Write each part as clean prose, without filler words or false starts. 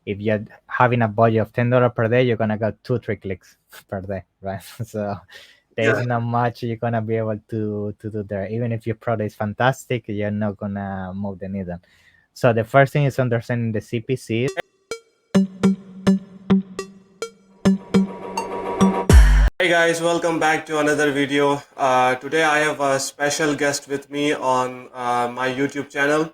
if you're having a budget of $10 per day, you're gonna get 2 3 clicks per day, right? So there's Yeah. not much you're gonna be able to do there. Even if your product is fantastic, you're not gonna move the needle. So the first thing is understanding the CPC. Hey guys, welcome back to another video. Today I have a special guest with me on my YouTube channel.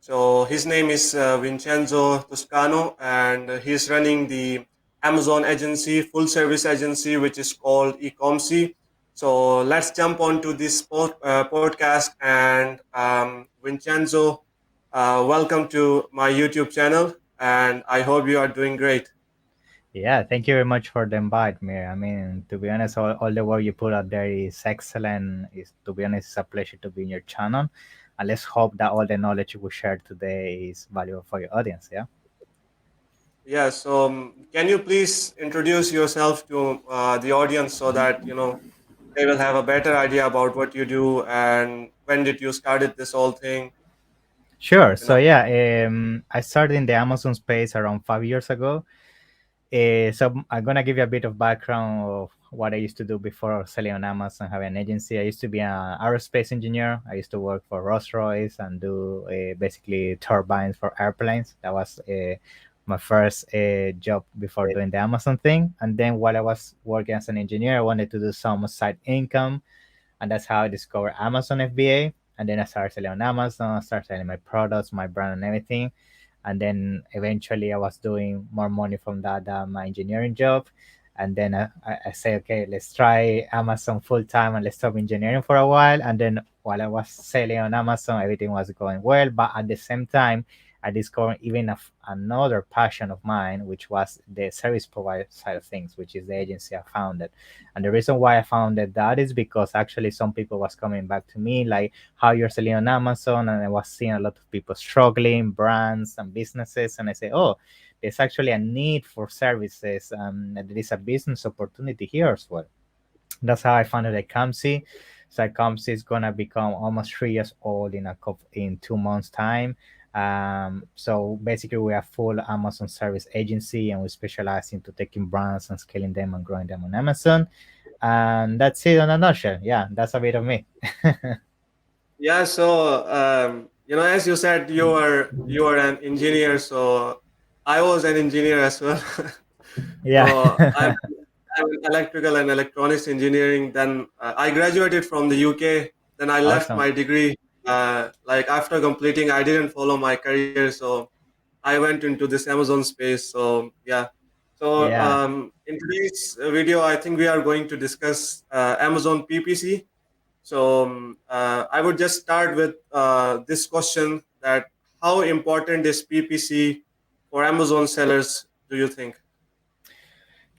So his name is Vincenzo Toscano, and he's running the Amazon agency, full service agency, which is called Ecomcy. So let's jump on to this podcast. And Vincenzo, welcome to my YouTube channel, and I hope you are doing great. Yeah, thank you very much for the invite, Mir. I mean, to be honest, all the work you put out there is excellent. Is to be honest, it's a pleasure to be in your channel. And let's hope that all the knowledge we share today is valuable for your audience. Yeah. Yeah, so can you please introduce yourself to the audience so that they will have a better idea about what you do and when did you started this whole thing? Sure. You So know. yeah, I started in the Amazon space around 5 years ago. So I'm gonna give you a bit of background of what I used to do before selling on Amazon, having an agency. I used to be an aerospace engineer. I used to work for Rolls-Royce and do basically turbines for airplanes. That was my first job before doing the Amazon thing. And then while I was working as an engineer, I wanted to do some side income, and that's how I discovered Amazon FBA. And then I started selling on Amazon. I started selling my products, my brand, and everything. And then eventually, I was doing more money from that than my engineering job. And then I say, okay, let's try Amazon full time and let's stop engineering for a while. And then while I was selling on Amazon, everything was going well. But at the same time, I discovered even another passion of mine, which was the service provider side of things, which is the agency I founded. And the reason why I founded that is because actually some people was coming back to me like how you're selling on Amazon, and I was seeing a lot of people struggling, brands and businesses, and I say, oh, there's actually a need for services, and there is a business opportunity here as well. That's how I founded Ecomcy. So Ecomcy is gonna become almost 3 years old in 2 months time. So basically, we are full Amazon service agency, and we specialize into taking brands and scaling them and growing them on Amazon. And that's it in a nutshell. Yeah, that's a bit of me. Yeah, so as you said, you are an engineer, so I was an engineer as well. Yeah. So I'm in electrical and electronics engineering. Then I graduated from the UK. Then I left Awesome. my degree. Like after completing, I didn't follow my career, so I went into this Amazon space. So yeah. So Yeah. in today's video, I think we are going to discuss Amazon PPC. So I would just start with this question: that how important is PPC for Amazon sellers? Do you think?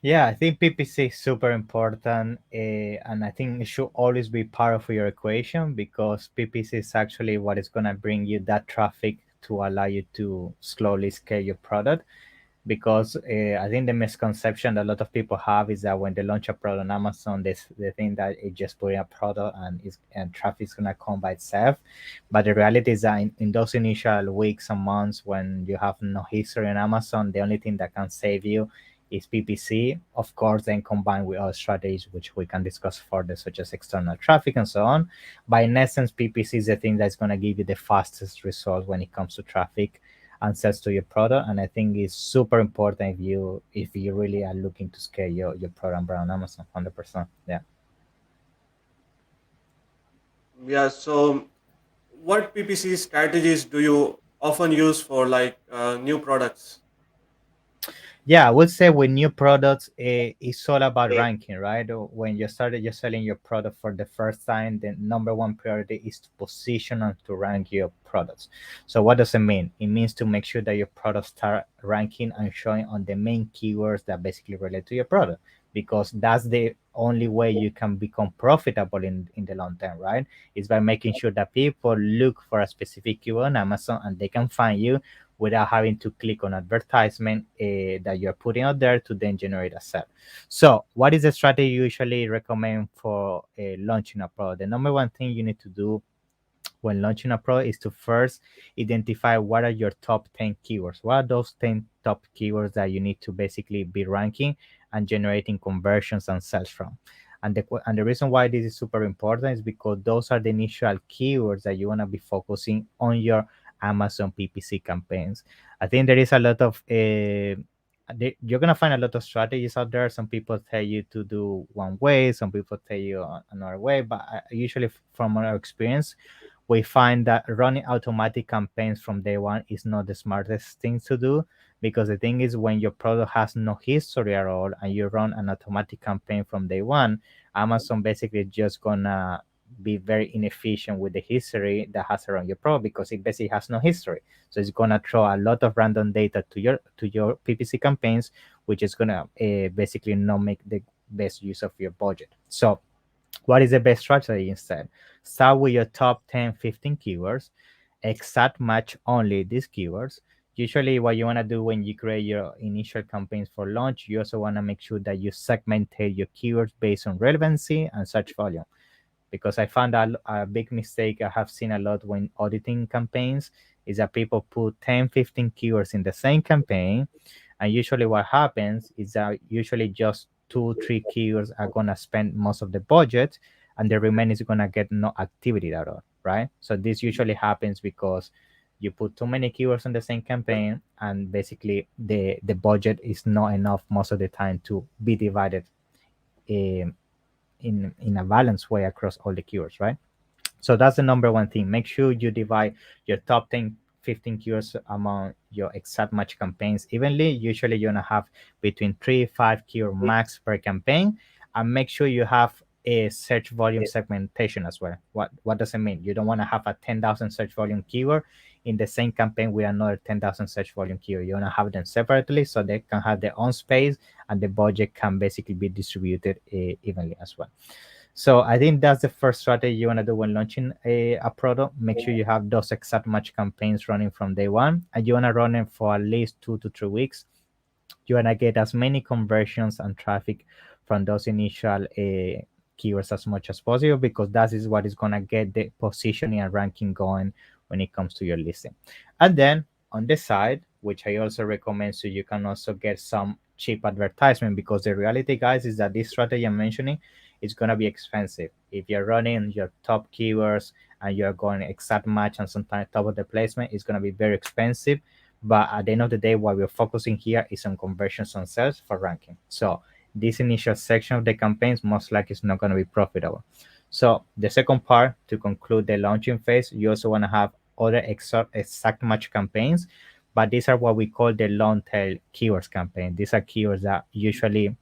Yeah, I think PPC is super important, and I think it should always be part of your equation because PPC is actually what is going to bring you that traffic to allow you to slowly scale your product. Because I think the misconception that a lot of people have is that when they launch a product on Amazon, they think that it just putting a product and traffic is gonna come by itself. But the reality is that in those initial weeks and months when you have no history on Amazon, the only thing that can save you is PPC. Of course, then combined with other strategies which we can discuss further, such as external traffic and so on. But in essence, PPC is the thing that's gonna give you the fastest result when it comes to traffic and sales to your product. And I think it's super important if you really are looking to scale your product brand on Amazon. 100%. Yeah. Yeah. So what PPC strategies do you often use for like new products? Yeah, I would say with new products, it's all about ranking, right? When you started just selling your product for the first time, the number one priority is to position and to rank your products. So what does it mean? It means to make sure that your products start ranking and showing on the main keywords that basically relate to your product, because that's the only way you can become profitable in the long term, right? Is by making sure that people look for a specific keyword on Amazon and they can find you without having to click on advertisement that you're putting out there to then generate a sale. So, what is the strategy you usually recommend for launching a product? The number one thing you need to do when launching a product is to first identify what are your top 10 keywords. What are those top keywords that you need to basically be ranking and generating conversions and sales from. And the reason why this is super important is because those are the initial keywords that you want to be focusing on your Amazon PPC campaigns. I think there is a lot of you're gonna find a lot of strategies out there. Some people tell you to do one way, some people tell you another way. But usually, from our experience, we find that running automatic campaigns from day one is not the smartest thing to do, because the thing is, when your product has no history at all and you run an automatic campaign from day one, Amazon basically just gonna be very inefficient with the history that has around your product, because it basically has no history. So it's gonna throw a lot of random data to your PPC campaigns, which is gonna basically not make the best use of your budget. So what is the best strategy instead? Start with your top 10, 15 keywords, exact match only these keywords. Usually, what you want to do when you create your initial campaigns for launch, you also want to make sure that you segmentate your keywords based on relevancy and search volume. Because I found that a big mistake I have seen a lot when auditing campaigns is that people put 10, 15 keywords in the same campaign. And usually what happens is that usually just two, three keywords are gonna spend most of the budget, and the remaining is gonna get no activity at all, right? So this usually happens because you put too many keywords on the same campaign, and basically the budget is not enough most of the time to be divided um, in a balanced way across all the keywords, right? So that's the number one thing. Make sure you divide your top 10, 15 keywords among your exact match campaigns evenly. Usually you're gonna have between 3, 5 keyword max per campaign. And make sure you have a search volume segmentation as well. What does it mean? You don't want to have a 10,000 search volume keyword in the same campaign with another 10,000 search volume keyword. You want to have them separately so they can have their own space, and the budget can basically be distributed evenly as well. So I think that's the first strategy you want to do when launching a product. Make sure you have those exact match campaigns running from day one, and you want to run them for at least 2 to 3 weeks. You want to get as many conversions and traffic from those initial keywords as much as possible, because that is what is going to get the positioning and ranking going when it comes to your listing. And then on the side, which I also recommend, so you can also get some cheap advertisement, because the reality, guys, is that this strategy I'm mentioning is going to be expensive. If you're running your top keywords and you're going exact match and sometimes top of the placement, it's going to be very expensive. But at the end of the day, what we're focusing here is on conversions on sales for ranking. So this initial section of the campaigns most likely is not going to be profitable. So the second part, to conclude the launching phase, you also want to have other exact match campaigns, but these are what we call the long tail keywords campaign. These are keywords that usually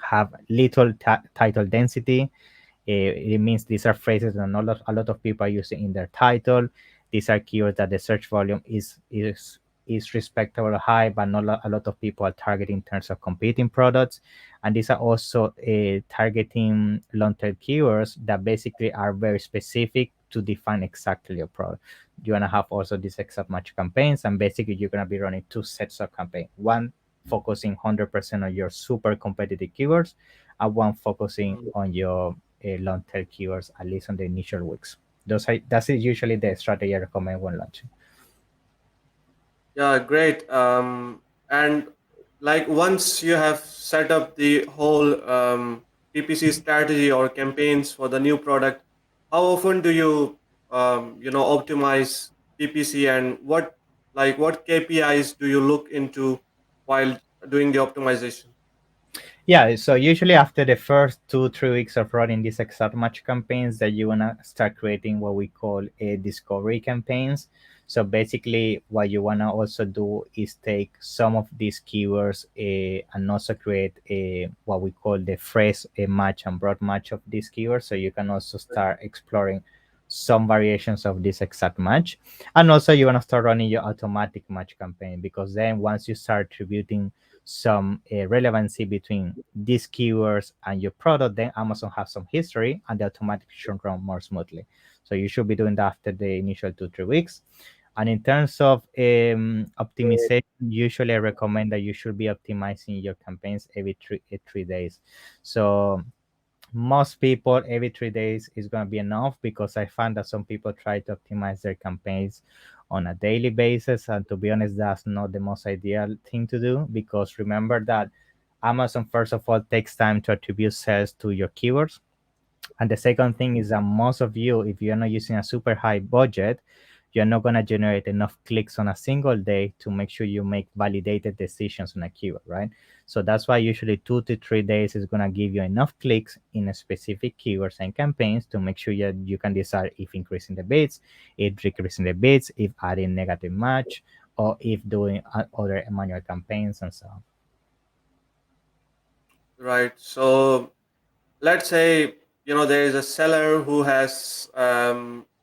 have little title density. It means these are phrases that a lot of people are using in their title. These are keywords that the search volume is respectable high, but not a lot of people are targeting in terms of competing products. And these are also targeting long-tail keywords that basically are very specific to define exactly your product. You want to have also these exact match campaigns, and basically you're going to be running two sets of campaign. One focusing 100% on your super competitive keywords, and one focusing on your long tail keywords, at least on the initial weeks. That's usually the strategy I recommend when launching. Yeah, great. And like once you have set up the whole PPC strategy or campaigns for the new product, how often do you optimize PPC, and what KPIs do you look into while doing the optimization? Yeah, so usually after the first 2, 3 weeks of running these exact match campaigns, that you wanna start creating what we call a discovery campaigns. So basically, what you wanna also do is take some of these keywords and also create a what we call the phrase a match and broad match of these keywords. So you can also start exploring some variations of this exact match, and also you wanna start running your automatic match campaign, because then once you start attributing some relevancy between these keywords and your product, then Amazon has some history and the automatic should run more smoothly. So you should be doing that after the initial 2, 3 weeks. And in terms of optimization, usually I recommend that you should be optimizing your campaigns every 3 days. So most people, every 3 days is going to be enough, because I find that some people try to optimize their campaigns on a daily basis. And to be honest, that's not the most ideal thing to do, because remember that Amazon, first of all, takes time to attribute sales to your keywords. And the second thing is that most of you, if you're not using a super high budget, you're not going to generate enough clicks on a single day to make sure you make validated decisions on a keyword, right? So that's why usually 2 to 3 days is going to give you enough clicks in a specific keywords and campaigns to make sure that you can decide if increasing the bids, if decreasing the bids, if adding negative match, or if doing other manual campaigns and so on. Right. So let's say there is a seller who has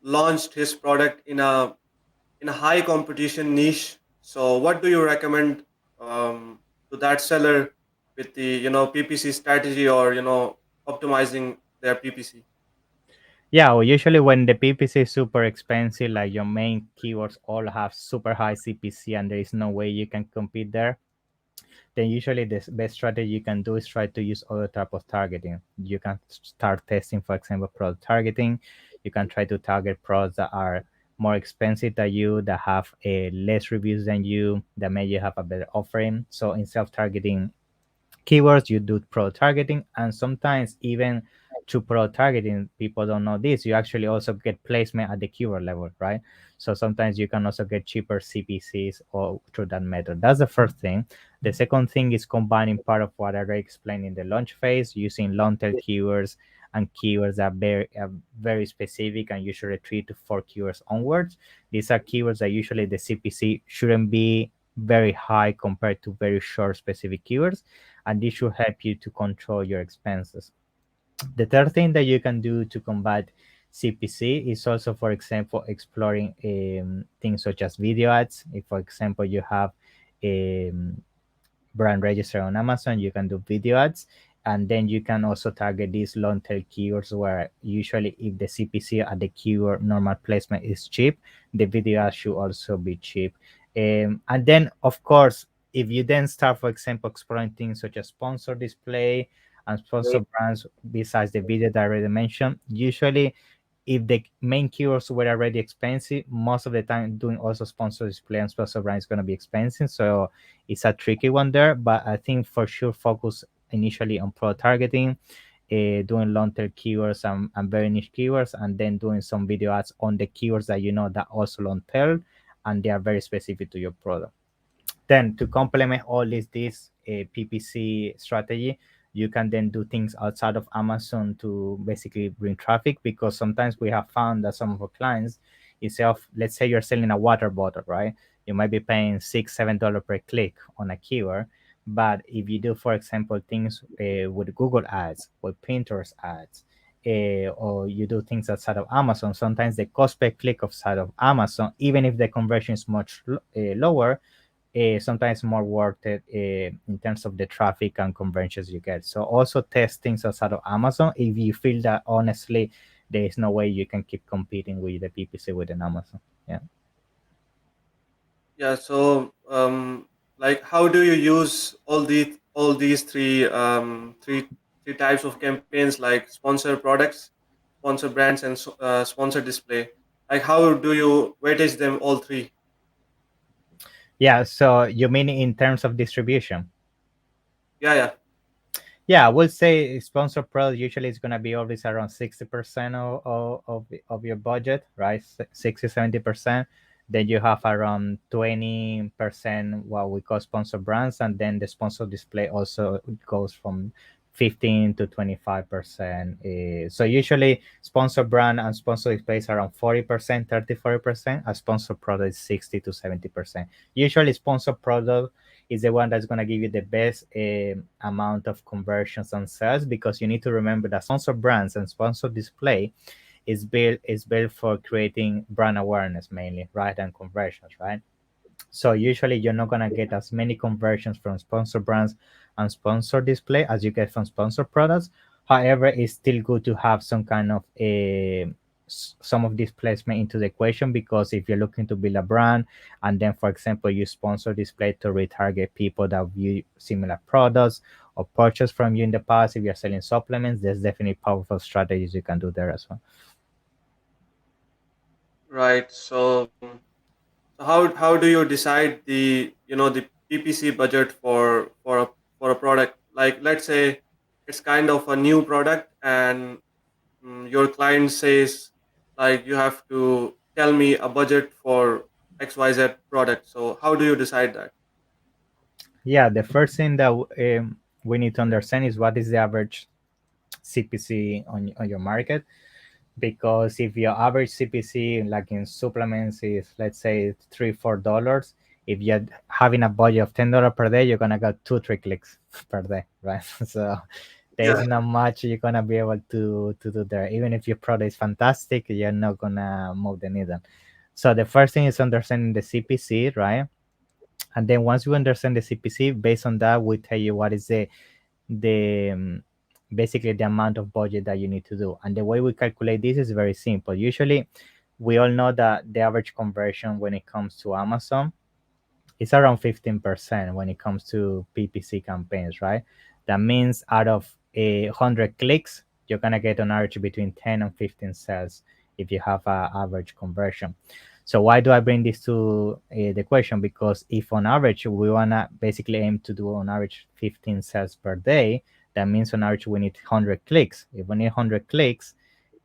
launched his product in a high competition niche. So what do you recommend to that seller with the PPC strategy, or optimizing their PPC? Yeah, well, usually when the PPC is super expensive, like your main keywords all have super high CPC and there is no way you can compete there, then usually the best strategy you can do is try to use other type of targeting. You can start testing, for example, product targeting. You can try to target products that are more expensive than you, that have less reviews than you, that may you have a better offering. So instead of targeting keywords, you do pro targeting, and sometimes even to pro targeting, people don't know this, you actually also get placement at the keyword level, right? So sometimes you can also get cheaper CPCs or through that method. That's the first thing. The second thing is combining part of what I already explained in the launch phase, using long tail keywords and keywords that are very specific, and usually 3 to 4 keywords onwards. These are keywords that usually the CPC shouldn't be very high compared to very short specific keywords, and this should help you to control your expenses. The third thing that you can do to combat CPC is also, for example, exploring things such as video ads. If, for example, you have um, brand register on Amazon, you can do video ads. And then you can also target these long tail keywords where usually if the CPC at the keyword normal placement is cheap, the video ads should also be cheap. And then, of course, if you then start, for example, exploring things such as sponsor display and sponsor brands besides the video that I already mentioned, usually if the main keywords were already expensive, most of the time doing also sponsor display and sponsor brand is going to be expensive. So it's a tricky one there. But I think for sure focus initially on pro targeting, doing long tail keywords and very niche keywords, and then doing some video ads on the keywords that you know that also long tail and they are very specific to your product. Then to complement all this PPC strategy, you can then do things outside of Amazon to basically bring traffic, because sometimes we have found that some of our clients, instead of, let's say you're selling a water bottle, right? You might be paying $6, $7 per click on a keyword. But if you do, for example, things with Google ads, with Pinterest ads, or you do things outside of Amazon, sometimes the cost per click outside of Amazon, even if the conversion is much lower, sometimes more worth it in terms of the traffic and conversions you get. So also test things outside of Amazon if you feel that honestly there is no way you can keep competing with the PPC within Amazon. Yeah. Yeah. So like, how do you use all these three types of campaigns, like sponsor products, sponsor brands, and sponsor display? Like, how do you weightage them all three? Yeah. So you mean in terms of distribution? Yeah, yeah. Yeah, I would say sponsor product usually is going to be always around 60% of your budget, right? 60-70%. Then you have around 20% what we call sponsor brands, and then the sponsor display also goes from 15 to 25%. So usually sponsor brand and sponsor display is around 40%, 30-40%. A sponsor product is 60-70%. Usually sponsor product is the one that's going to give you the best amount of conversions and sales, because you need to remember that sponsor brands and sponsor display is built for creating brand awareness mainly, right, and conversions, right? So usually you're not gonna get as many conversions from sponsor brands and sponsor display as you get from sponsor products. However, it's still good to have some kind of a some of this placement into the equation, because if you're looking to build a brand and then, for example, you sponsor display to retarget people that view similar products or purchase from you in the past, if you're selling supplements, there's definitely powerful strategies you can do there as well. Right. So So how do you decide the the PPC budget for a product? Like let's say it's kind of a new product, and your client says like you have to tell me a budget for XYZ product. So how do you decide that? Yeah, the first thing that we need to understand is what is the average CPC on your market. Because if your average CPC, like in supplements, is let's say $3 or $4, if you're having a budget of $10 per day, you're gonna get 2 3 clicks per day, right? So Yeah. there's not much you're gonna be able to do there. Even if your product is fantastic, you're not gonna move the needle. So the first thing is understanding the CPC, right? And then once you understand the CPC, based on that, we tell you what is the basically the amount of budget that you need to do. And the way we calculate this is very simple. Usually, we all know that the average conversion when it comes to Amazon it's around 15% when it comes to PPC campaigns, right? That means out of 100 clicks, you're gonna get on average between 10 and 15 sales if you have a average conversion. So why do I bring this to the question? Because if on average we wanna basically aim to do on average 15 sales per day, that means on average we need 100 clicks. If we need 100 clicks,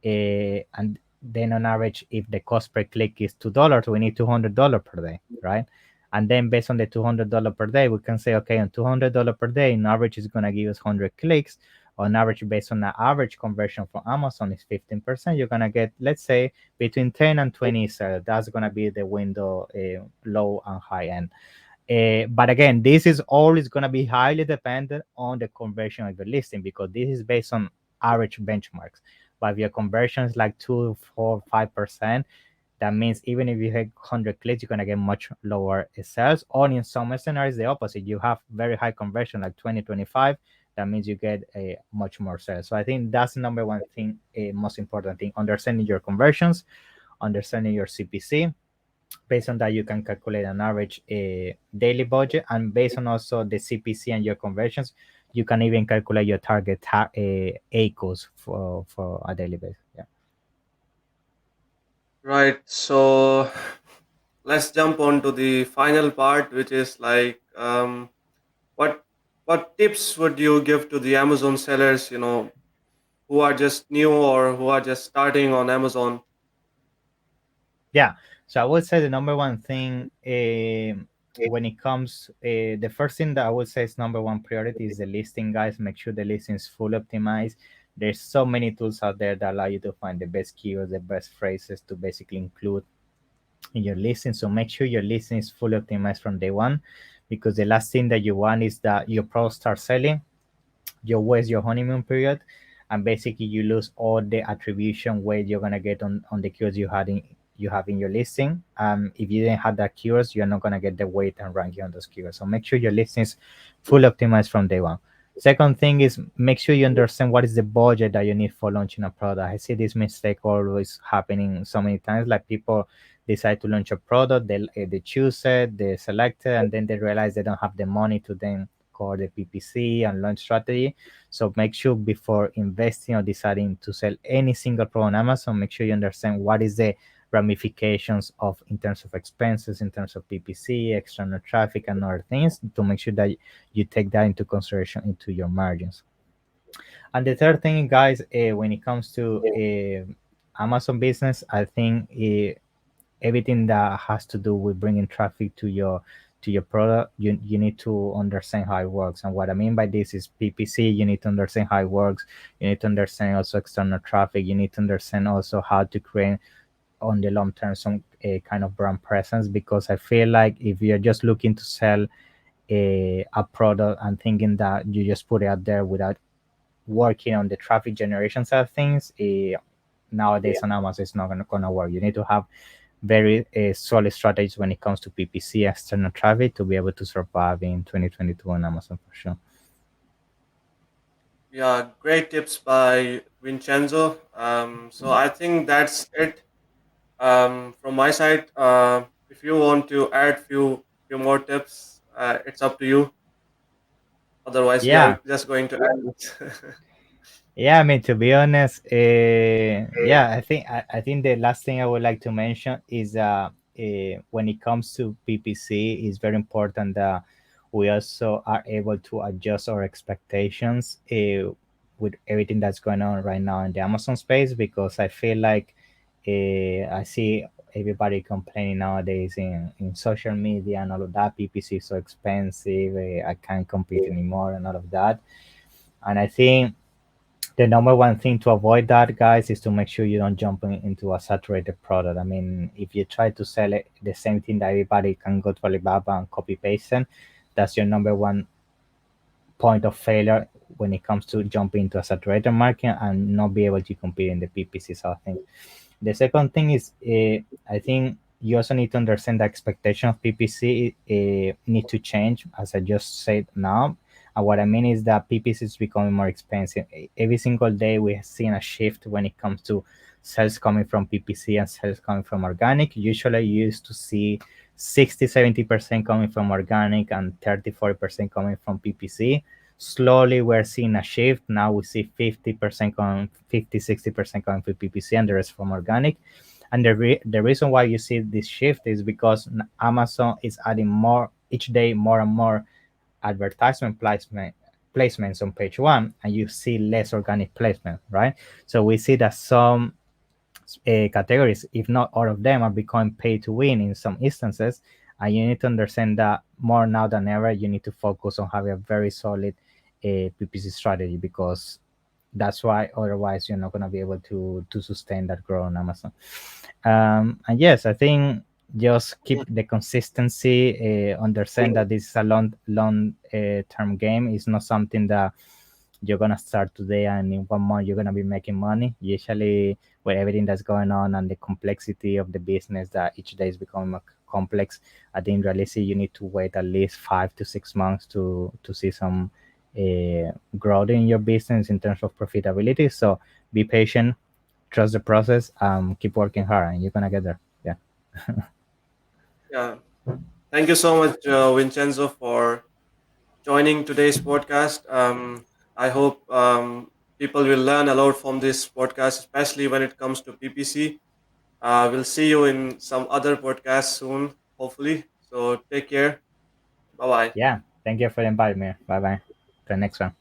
and then on average, if the cost per click is $2, we need $200 per day, right? And then based on the $200 per day, we can say, okay, on $200 per day, on average is going to give us 100 clicks. On average, based on the average conversion for Amazon is 15%, you're going to get, let's say, between 10 and 20. So that's going to be the window, low and high end. But again, this is always going to be highly dependent on the conversion of your listing because this is based on average benchmarks. But if your conversion is like 2, 4, 5%, that means even if you hit 100 clicks, you're going to get much lower sales. Or in some scenarios, the opposite. You have very high conversion, like 20, 25. That means you get a much more sales. So I think that's the number one thing, a most important thing, understanding your conversions, understanding your CPC. Based on that, you can calculate an average daily budget, and based on also the CPC and your conversions, you can even calculate your target ACOs for a daily basis. Yeah. Right. So let's jump on to the final part, which is like what what tips would you give to the Amazon sellers, who are just new or who are just starting on Amazon? Yeah. So I would say the number one thing when it comes, the first thing that I would say is number one priority is the listing, guys. Make sure the listing is full optimized. There's so many tools out there that allow you to find the best keywords, the best phrases to basically include in your listing. So make sure your listing is fully optimized from day one, because the last thing that you want is that your product starts selling, you waste your honeymoon period, and basically you lose all the attribution weight you're gonna get on the keywords you have in your listing. If you didn't have that keywords, you're not gonna get the weight and ranking on those keywords. So make sure your listing is fully optimized from day one. Second thing is make sure you understand what is the budget that you need for launching a product. I see this mistake always happening so many times. Like people decide to launch a product, they choose it, they select it, and then they realize they don't have the money to then core the PPC and launch strategy. So make sure before investing or deciding to sell any single product on Amazon, make sure you understand what is the ramifications of in terms of expenses, in terms of PPC, external traffic, and other things to make sure that you take that into consideration into your margins. And the third thing, guys, when it comes to Amazon business, I think everything that has to do with bringing traffic to your product, you need to understand how it works. And what I mean by this is PPC. You need to understand how it works. You need to understand also external traffic. You need to understand also how to create on the long term some kind of brand presence, because I feel like if you're just looking to sell a product and thinking that you just put it out there without working on the traffic generation side of things, nowadays on Amazon it's not gonna work. You need to have very solid strategies when it comes to PPC external traffic to be able to survive in 2022 on Amazon for sure. Yeah, great tips by Vincenzo. So I think that's it from my side. If you want to add few more tips, it's up to you. Otherwise, we Yeah, are just going to end it. yeah. I mean, to be honest, yeah. I think the last thing I would like to mention when it comes to PPC, it's very important that we also are able to adjust our expectations with everything that's going on right now in the Amazon space, because I feel like I see everybody complaining nowadays in social media and all of that. PPC is so expensive. I can't compete anymore and all of that. And I think the number one thing to avoid that, guys, is to make sure you don't jump into a saturated product. I mean, if you try to sell it the same thing that everybody can go to Alibaba and copy paste, and that's your number one point of failure when it comes to jumping into a saturated market and not be able to compete in the PPC side of things. The second thing is, I think you also need to understand the expectation of PPC need to change, as I just said now. And what I mean is that PPC is becoming more expensive. Every single day, we have seen a shift when it comes to sales coming from PPC and sales coming from organic. Usually, you used to see 60-70% coming from organic and 30-40% coming from PPC. Slowly we're seeing a shift. Now we see 50% coming, 50-60% coming from PPC and the rest from organic. And the reason why you see this shift is because Amazon is adding more each day, more and more advertisement placements on page one, and you see less organic placement, right? So we see that some categories, if not all of them, are becoming pay to win in some instances. And you need to understand that more now than ever, you need to focus on having a very solid PPC strategy, because that's why otherwise you're not going to be able to sustain that growth on Amazon. And yes, I think just keep the consistency. Understand that this is a long term game. It's not something that you're gonna start today and in 1 month you're gonna be making money. Usually, with everything that's going on and the complexity of the business that each day is becoming more complex, I think realistically you need to wait at least 5 to 6 months to see some growth in your business in terms of profitability. So be patient, trust the process, keep working hard, and you're gonna get there. Yeah. Yeah. Thank you so much, Vincenzo, for joining today's podcast. I hope people will learn a lot from this podcast, especially when it comes to PPC. We'll see you in some other podcast soon, hopefully. So take care. Bye bye. Yeah. Thank you for inviting me. Bye bye. To the next one.